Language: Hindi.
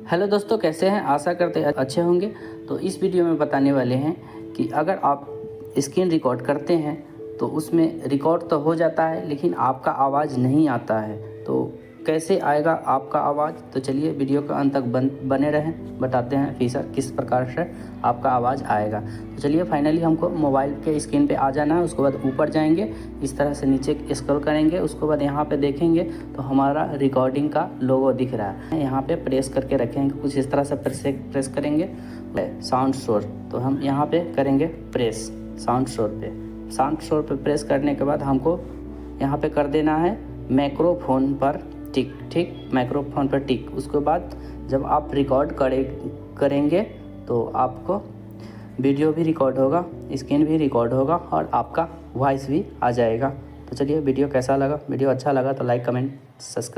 हेलो दोस्तों, कैसे हैं? आशा करते हैं अच्छे होंगे। तो इस वीडियो में बताने वाले हैं कि अगर आप स्क्रीन रिकॉर्ड करते हैं तो उसमें रिकॉर्ड तो हो जाता है लेकिन आपका आवाज़ नहीं आता है। तो कैसे आएगा आपका आवाज़? तो चलिए वीडियो का अंत तक बने रहें, बताते हैं फीचर किस प्रकार से आपका आवाज़ आएगा। तो चलिए फाइनली हमको मोबाइल के स्क्रीन पे आ जाना है। उसके बाद ऊपर जाएंगे, इस तरह से नीचे स्क्रॉल करेंगे। उसके बाद यहाँ पे देखेंगे तो हमारा रिकॉर्डिंग का लोगो दिख रहा है। यहाँ पे प्रेस करके रखेंगे, कुछ इस तरह से प्रेस करेंगे साउंड सोर्स। तो हम यहाँ पे करेंगे प्रेस साउंड सोर्स पे प्रेस करने के बाद हमको यहाँ पे कर देना है माइक्रोफोन पर ठीक माइक्रोफोन पर टिक। उसके बाद जब आप रिकॉर्ड करेंगे तो आपको वीडियो भी रिकॉर्ड होगा, स्क्रीन भी रिकॉर्ड होगा और आपका वॉइस भी आ जाएगा। तो चलिए वीडियो कैसा लगा? वीडियो अच्छा लगा तो लाइक, कमेंट, सब्सक्राइब।